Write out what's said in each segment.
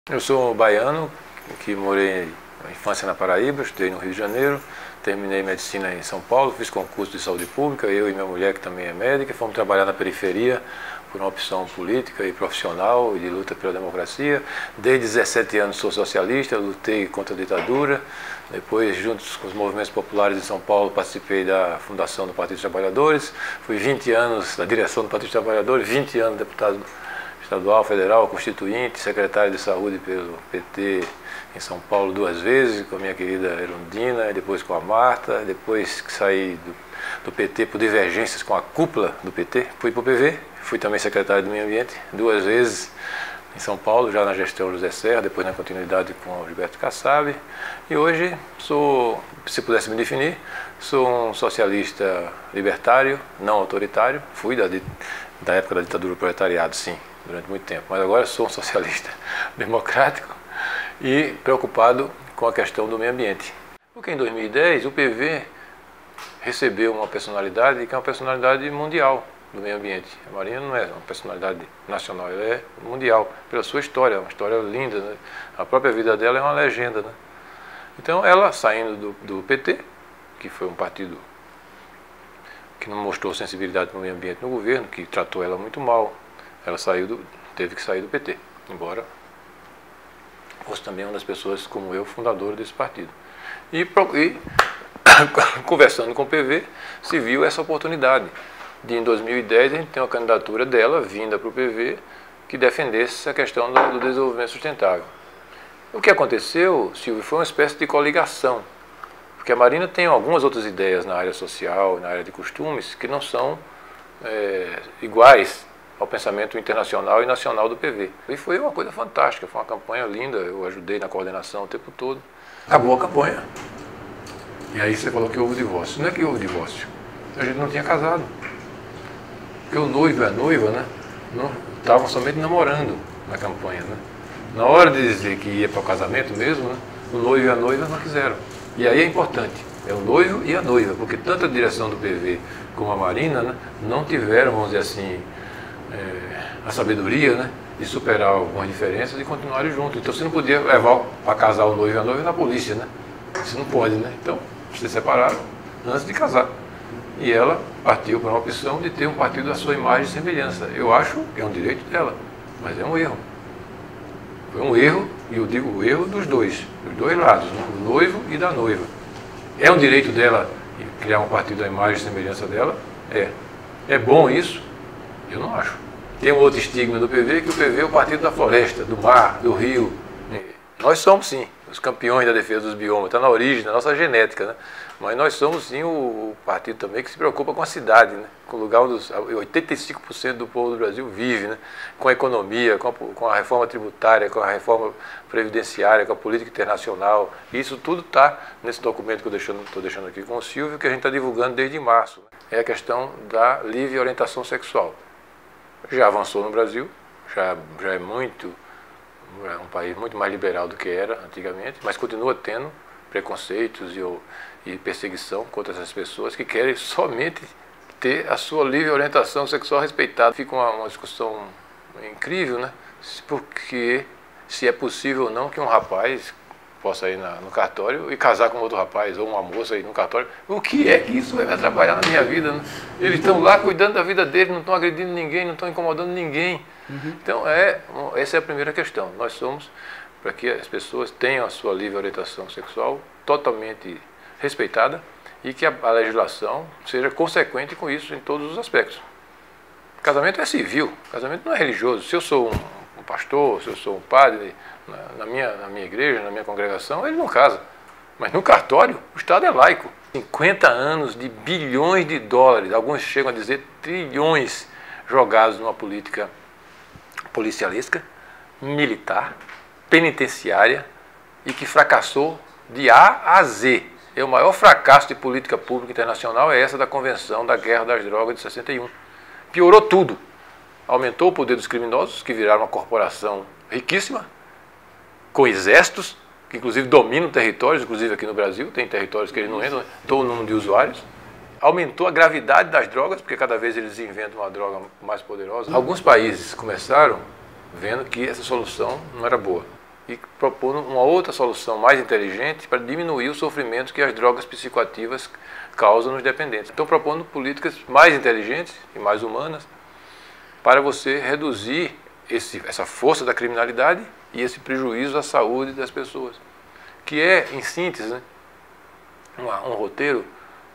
Eu sou baiano, que morei a infância na Paraíba, estudei no Rio de Janeiro, terminei medicina em São Paulo, fiz concurso de saúde pública, eu e minha mulher, que também é médica, fomos trabalhar na periferia por uma opção política e profissional e de luta pela democracia. Desde 17 anos sou socialista, lutei contra a ditadura, depois, juntos com os movimentos populares de São Paulo, participei da fundação do Partido dos Trabalhadores, fui 20 anos da direção do Partido dos Trabalhadores, 20 anos deputado estadual, federal, constituinte, secretário de saúde pelo PT em São Paulo 2 vezes, com a minha querida Erundina, depois com a Marta, depois que saí do PT por divergências com a cúpula do PT, fui para o PV, fui também secretário do Meio Ambiente 2 vezes em São Paulo, já na gestão José Serra, depois na continuidade com o Gilberto Kassab, e hoje sou, se pudesse me definir, sou um socialista libertário, não autoritário, fui da época da ditadura do proletariado, sim, durante muito tempo, mas agora sou um socialista democrático e preocupado com a questão do meio ambiente. Porque em 2010 o PV recebeu uma personalidade que é uma personalidade mundial do meio ambiente. A Marina não é uma personalidade nacional, ela é mundial, pela sua história, uma história linda, né? A própria vida dela é uma legenda, né? Então ela, saindo do PT, que foi um partido que não mostrou sensibilidade para o meio ambiente no governo, que tratou ela muito mal, ela teve que sair do PT, embora fosse também uma das pessoas, como eu, fundadora desse partido. E conversando com o PV, se viu essa oportunidade de, em 2010, a gente ter uma candidatura dela, vinda para o PV, que defendesse a questão do desenvolvimento sustentável. O que aconteceu, Silvio, foi uma espécie de coligação, porque a Marina tem algumas outras ideias na área social, na área de costumes, que não são iguais ao pensamento internacional e nacional do PV. E foi uma coisa fantástica, foi uma campanha linda, eu ajudei na coordenação o tempo todo. Acabou a campanha. E aí você falou que houve divórcio. Não é que houve divórcio, a gente não tinha casado. Porque o noivo e a noiva, né, não estavam somente namorando na campanha, né. Na hora de dizer que ia para o casamento mesmo, né, o noivo e a noiva não quiseram. E aí é importante, é o noivo e a noiva, porque tanto a direção do PV como a Marina, né, não tiveram, vamos dizer assim, a sabedoria, né, de superar algumas diferenças e continuarem juntos. Então você não podia levar para casar o noivo e a noiva na polícia, né? Isso não pode, né? Então se separaram antes de casar. E ela partiu para uma opção de ter um partido da sua imagem e semelhança. Eu acho que é um direito dela, mas é um erro. Foi um erro, e eu digo o erro dos dois lados, né? Do noivo e da noiva. É um direito dela criar um partido da imagem e semelhança dela? É. É bom isso? Eu não acho. Tem um outro estigma do PV, que o PV é o partido da floresta, do mar, do rio. Nós somos, sim, os campeões da defesa dos biomas, está na origem, na nossa genética, né? Mas nós somos, sim, o partido também que se preocupa com a cidade, né? Com o lugar onde 85% do povo do Brasil vive, né? Com a economia, com a reforma tributária, com a reforma previdenciária, com a política internacional. Isso tudo está nesse documento que eu estou deixando aqui com o Silvio, que a gente está divulgando desde março. É a questão da livre orientação sexual. Já avançou no Brasil, já é um país muito mais liberal do que era antigamente, mas continua tendo preconceitos e perseguição contra essas pessoas que querem somente ter a sua livre orientação sexual respeitada. Fica uma discussão incrível, né? Porque se é possível ou não que um rapaz possa ir no cartório e casar com outro rapaz, ou uma moça ir no cartório. O que é que isso vai me atrapalhar na minha vida, né? Eles estão lá cuidando da vida deles, não estão agredindo ninguém, não estão incomodando ninguém. Então, essa é a primeira questão. Nós somos para que as pessoas tenham a sua livre orientação sexual totalmente respeitada e que a legislação seja consequente com isso em todos os aspectos. Casamento é civil, casamento não é religioso. Se eu sou um pastor, se eu sou um padre, na minha igreja, na minha congregação, ele não casa. Mas no cartório, o Estado é laico. 50 anos de bilhões de dólares, alguns chegam a dizer trilhões, jogados numa política policialesca, militar, penitenciária e que fracassou de A a Z. O maior fracasso de política pública internacional é essa da Convenção da Guerra das Drogas de 61. Piorou tudo. Aumentou o poder dos criminosos, que viraram uma corporação riquíssima, com exércitos, que inclusive dominam territórios, inclusive aqui no Brasil, tem territórios que eles não entram, todo o número de usuários. Aumentou a gravidade das drogas, porque cada vez eles inventam uma droga mais poderosa. Alguns países começaram vendo que essa solução não era boa. e propondo uma outra solução mais inteligente para diminuir o sofrimento que as drogas psicoativas causam nos dependentes. Estão propondo políticas mais inteligentes e mais humanas para você reduzir essa força da criminalidade e esse prejuízo à saúde das pessoas. Que é, em síntese, né, um roteiro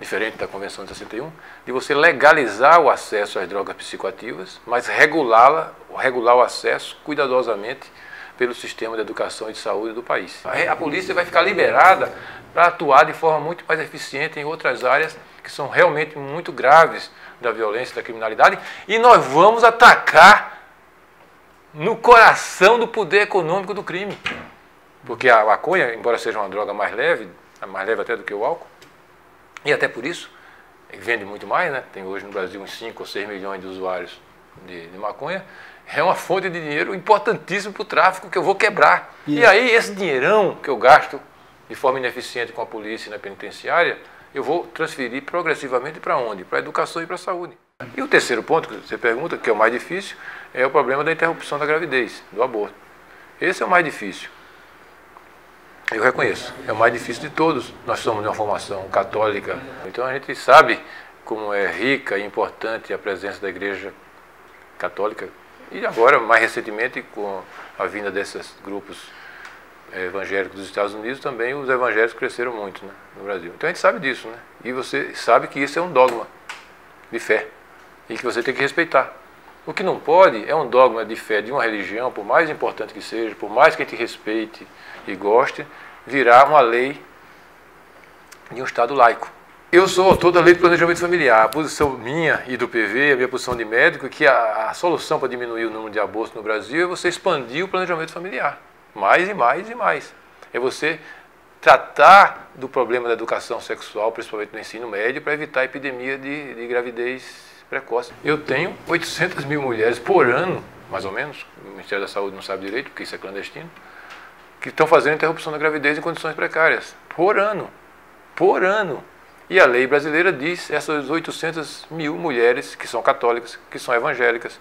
diferente da Convenção de 61, de você legalizar o acesso às drogas psicoativas, mas regular o acesso cuidadosamente pelo sistema de educação e de saúde do país. A polícia vai ficar liberada para atuar de forma muito mais eficiente em outras áreas que são realmente muito graves da violência e da criminalidade, e nós vamos atacar no coração do poder econômico do crime. Porque a maconha, embora seja uma droga mais leve até do que o álcool, e até por isso, vende muito mais, né? Tem hoje no Brasil uns 5 ou 6 milhões de usuários de maconha, é uma fonte de dinheiro importantíssima para o tráfico que eu vou quebrar. E aí esse dinheirão que eu gasto de forma ineficiente com a polícia e na penitenciária, eu vou transferir progressivamente para onde? Para a educação e para a saúde. E o terceiro ponto que você pergunta, que é o mais difícil, é o problema da interrupção da gravidez, do aborto. Esse é o mais difícil. Eu reconheço, é o mais difícil de todos. Nós somos de uma formação católica, então a gente sabe como é rica e importante a presença da Igreja Católica. E agora, mais recentemente, com a vinda desses grupos evangélicos dos Estados Unidos, também os evangélicos cresceram muito, né, no Brasil. Então a gente sabe disso, né? E você sabe que isso é um dogma de fé e que você tem que respeitar. O que não pode é um dogma de fé de uma religião, por mais importante que seja, por mais que a gente respeite e goste, virar uma lei de um Estado laico. Eu sou autor da Lei de Planejamento Familiar. A posição minha e do PV, a minha posição de médico, é que a solução para diminuir o número de abortos no Brasil é você expandir o planejamento familiar. Mais e mais e mais. É você tratar do problema da educação sexual, principalmente no ensino médio, para evitar a epidemia de gravidez precoce. Eu tenho 800 mil mulheres por ano, mais ou menos, o Ministério da Saúde não sabe direito, porque isso é clandestino, que estão fazendo interrupção da gravidez em condições precárias. Por ano. Por ano. E a lei brasileira diz essas 800 mil mulheres que são católicas, que são evangélicas,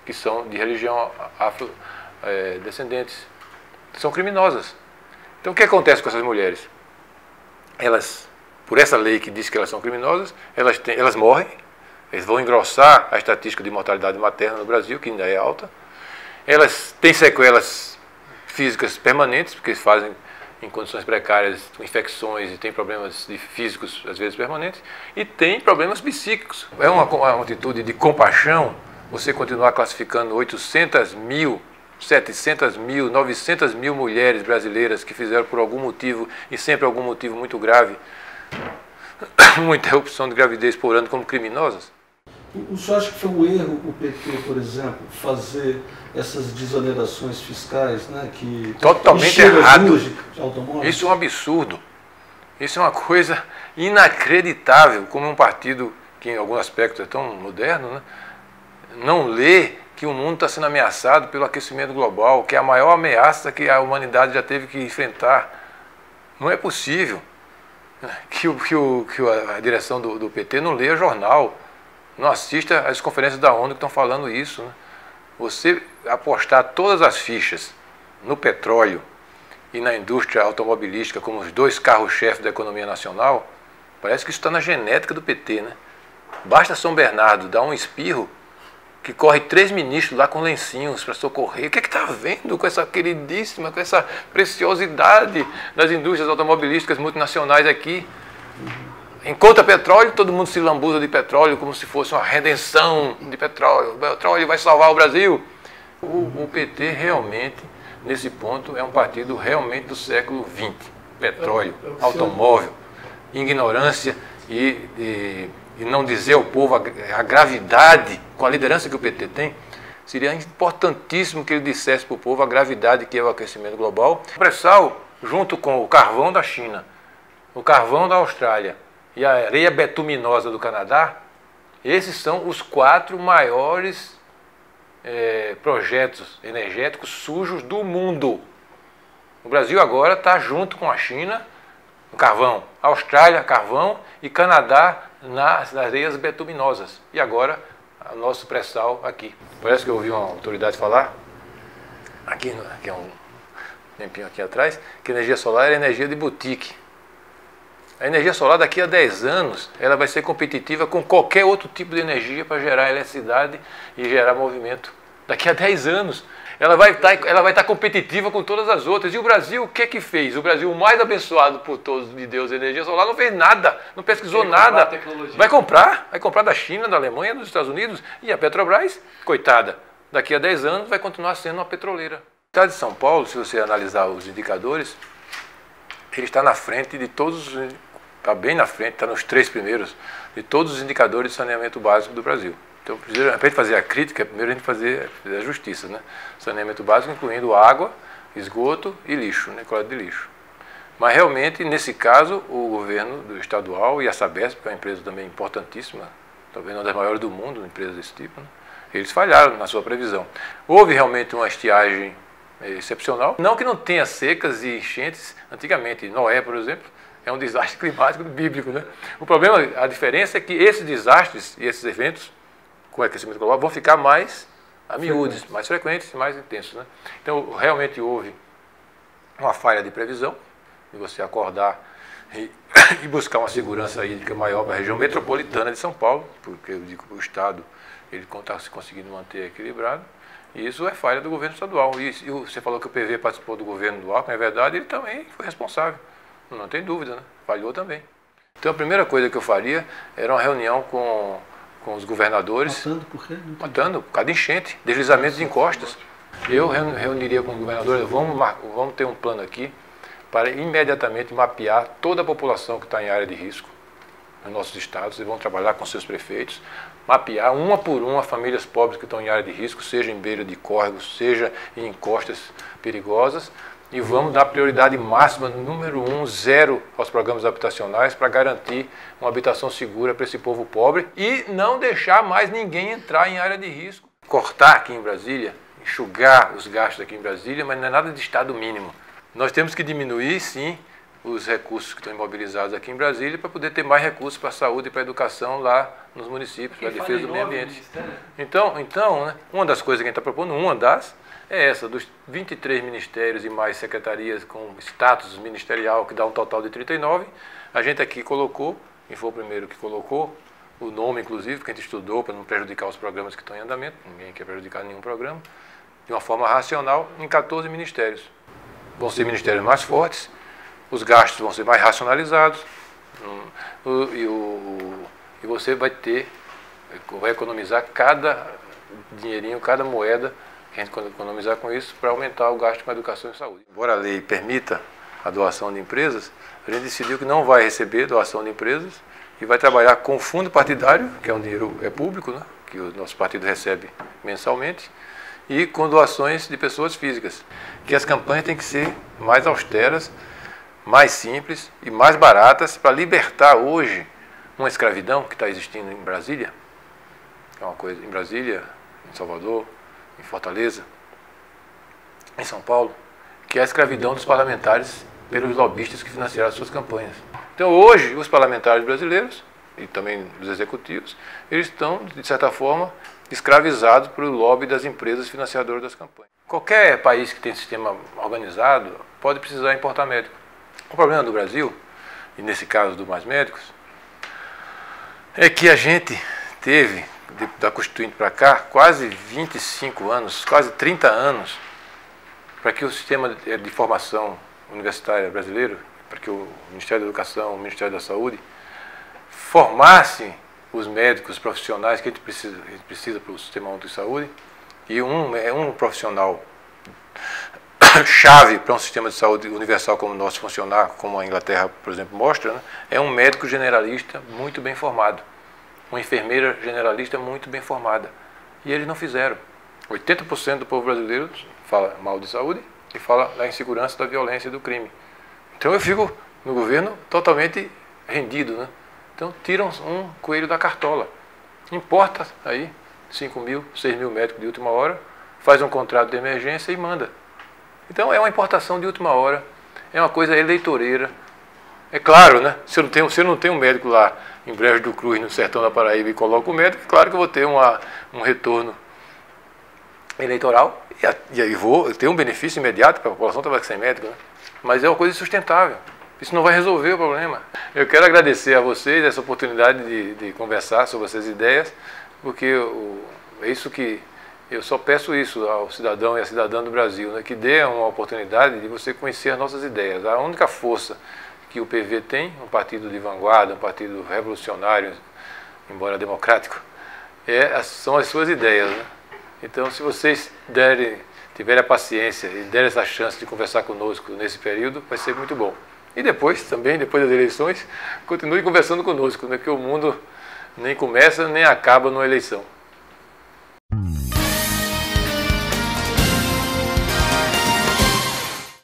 que são de religião afrodescendentes, são criminosas. Então o que acontece com essas mulheres? Elas, por essa lei que diz que elas são criminosas, elas morrem, eles vão engrossar a estatística de mortalidade materna no Brasil, que ainda é alta. Elas têm sequelas físicas permanentes, porque fazem em condições precárias, infecções e tem problemas físicos, às vezes permanentes, e tem problemas psíquicos. É uma atitude de compaixão você continuar classificando 800 mil, 700 mil, 900 mil mulheres brasileiras que fizeram por algum motivo, e sempre algum motivo muito grave, uma interrupção de gravidez por ano como criminosas? O senhor acha que foi um erro o PT, por exemplo, fazer essas desonerações fiscais, né, que totalmente errado. Isso é um absurdo. Isso é uma coisa inacreditável, como um partido que em algum aspecto é tão moderno, né, não lê que o mundo está sendo ameaçado pelo aquecimento global, que é a maior ameaça que a humanidade já teve que enfrentar. Não é possível que a direção do PT não leia jornal, não assista às conferências da ONU que estão falando isso, né? Você apostar todas as fichas no petróleo e na indústria automobilística como os dois carros-chefes da economia nacional, parece que isso está na genética do PT, né? Basta São Bernardo dar um espirro que corre 3 ministros lá com lencinhos para socorrer. O que é que está havendo com essa queridíssima, com essa preciosidade das indústrias automobilísticas multinacionais aqui? Encontra petróleo, todo mundo se lambuza de petróleo como se fosse uma redenção de petróleo. O petróleo vai salvar o Brasil. O PT realmente, nesse ponto, é um partido realmente do século XX. Petróleo, automóvel, ignorância e não dizer ao povo a gravidade, com a liderança que o PT tem, seria importantíssimo que ele dissesse para o povo a gravidade que é o aquecimento global. O pré-sal, junto com o carvão da China, o carvão da Austrália, e a areia betuminosa do Canadá, esses são os 4 maiores projetos energéticos sujos do mundo. O Brasil agora está junto com a China no carvão, Austrália, carvão, e Canadá nas areias betuminosas. E agora, o nosso pré-sal aqui. Parece que eu ouvi uma autoridade falar, aqui é um tempinho aqui atrás, que a energia solar é energia de boutique. A energia solar daqui a 10 anos, ela vai ser competitiva com qualquer outro tipo de energia para gerar eletricidade e gerar movimento. Daqui a 10 anos, ela vai estar competitiva com todas as outras. E o Brasil, o que é que fez? O Brasil, o mais abençoado por todos de Deus, a energia solar, não fez nada, não pesquisou nada. Vai comprar da China, da Alemanha, dos Estados Unidos. E a Petrobras, coitada, daqui a 10 anos vai continuar sendo uma petroleira. O estado de São Paulo, se você analisar os indicadores, ele está na frente de todos, está bem na frente, está nos 3 primeiros de todos os indicadores de saneamento básico do Brasil. Então, para a gente fazer a crítica, primeiro a gente fazer a justiça, né? Saneamento básico incluindo água, esgoto e lixo, né? Coleta de lixo. Mas realmente, nesse caso, o governo do estadual e a Sabesp, que é uma empresa também importantíssima, talvez uma das maiores do mundo, uma empresa desse tipo, né? Eles falharam na sua previsão. Houve realmente uma estiagem excepcional. Não que não tenha secas e enchentes antigamente. Noé, por exemplo, é um desastre climático bíblico, né? O problema, a diferença é que esses desastres e esses eventos com o aquecimento global vão ficar mais a miúdos, mais frequentes e mais intensos, né? Então, realmente houve uma falha de previsão, de você acordar e buscar uma segurança hídrica maior para a região metropolitana de São Paulo, porque eu digo que o Estado ele está se conseguindo manter equilibrado, e isso é falha do governo estadual. E você falou que o PV participou do governo do Alckmin, é verdade, ele também foi responsável, não tem dúvida, né? Falhou também. Então, a primeira coisa que eu faria era uma reunião com os governadores. Matando por quê? Matando por causa de enchente, deslizamento de encostas. Eu reuniria com os governadores, vamos ter um plano aqui para imediatamente mapear toda a população que está em área de risco nos nossos estados, e vão trabalhar com seus prefeitos, mapear uma por uma famílias pobres que estão em área de risco, seja em beira de córregos, seja em encostas perigosas, e vamos dar prioridade máxima, número 1, 0 aos programas habitacionais para garantir uma habitação segura para esse povo pobre e não deixar mais ninguém entrar em área de risco. Cortar aqui em Brasília, enxugar os gastos aqui em Brasília, mas não é nada de estado mínimo. Nós temos que diminuir, sim, os recursos que estão imobilizados aqui em Brasília para poder ter mais recursos para a saúde e para a educação lá nos municípios, para a defesa do meio ambiente. Então, né, uma das coisas que a gente está propondo, é essa, dos 23 ministérios e mais secretarias com status ministerial, que dá um total de 39, a gente aqui colocou, quem foi o primeiro que colocou, o nome inclusive, que a gente estudou para não prejudicar os programas que estão em andamento, ninguém quer prejudicar nenhum programa, de uma forma racional, em 14 ministérios. Vão ser ministérios mais fortes, os gastos vão ser mais racionalizados, e você vai economizar cada dinheirinho, cada moeda, que a gente economizar com isso para aumentar o gasto com a educação e saúde. Embora a lei permita a doação de empresas, a gente decidiu que não vai receber doação de empresas e vai trabalhar com o fundo partidário, que é um dinheiro público, né, que o nosso partido recebe mensalmente, e com doações de pessoas físicas, que as campanhas têm que ser mais austeras, mais simples e mais baratas para libertar hoje uma escravidão que está existindo em Brasília, é uma coisa em Brasília, em Salvador, em Fortaleza, em São Paulo, que é a escravidão dos parlamentares pelos lobistas que financiaram as suas campanhas. Então hoje os parlamentares brasileiros e também os executivos, eles estão, de certa forma, escravizados pelo lobby das empresas financiadoras das campanhas. Qualquer país que tem sistema organizado pode precisar importar médico. O problema do Brasil, e nesse caso do Mais Médicos, é que a gente teve, da Constituinte para cá, quase 25 anos, quase 30 anos, para que o sistema de formação universitária brasileiro, para que o Ministério da Educação, o Ministério da Saúde, formasse os médicos profissionais que a gente precisa para o Sistema Único de Saúde, e um profissional chave para um sistema de saúde universal como o nosso funcionar, como a Inglaterra, por exemplo, mostra, né, é um médico generalista muito bem formado, uma enfermeira generalista muito bem formada. E eles não fizeram. 80% do povo brasileiro fala mal de saúde e fala da insegurança, da violência e do crime. Então eu fico no governo totalmente rendido, né? Então tiram um coelho da cartola. Importa aí 5 mil, 6 mil médicos de última hora, faz um contrato de emergência e manda. Então é uma importação de última hora, é uma coisa eleitoreira. É claro, né? Se eu não tenho um médico lá em Brejo do Cruz, no sertão da Paraíba, e coloco o médico, é claro que eu vou ter um retorno eleitoral e aí vou ter um benefício imediato para a população trabalhar sem médico, né? Mas é uma coisa insustentável. Isso não vai resolver o problema. Eu quero agradecer a vocês essa oportunidade de conversar sobre essas ideias, porque é isso que eu só peço isso ao cidadão e à cidadã do Brasil, né, que dê uma oportunidade de você conhecer as nossas ideias. A única força que o PV tem, um partido de vanguarda, um partido revolucionário, embora democrático, são as suas ideias, né? Então, se vocês tiverem a paciência e derem essa chance de conversar conosco nesse período, vai ser muito bom. E depois, também, depois das eleições, continue conversando conosco, né, porque o mundo nem começa nem acaba numa eleição.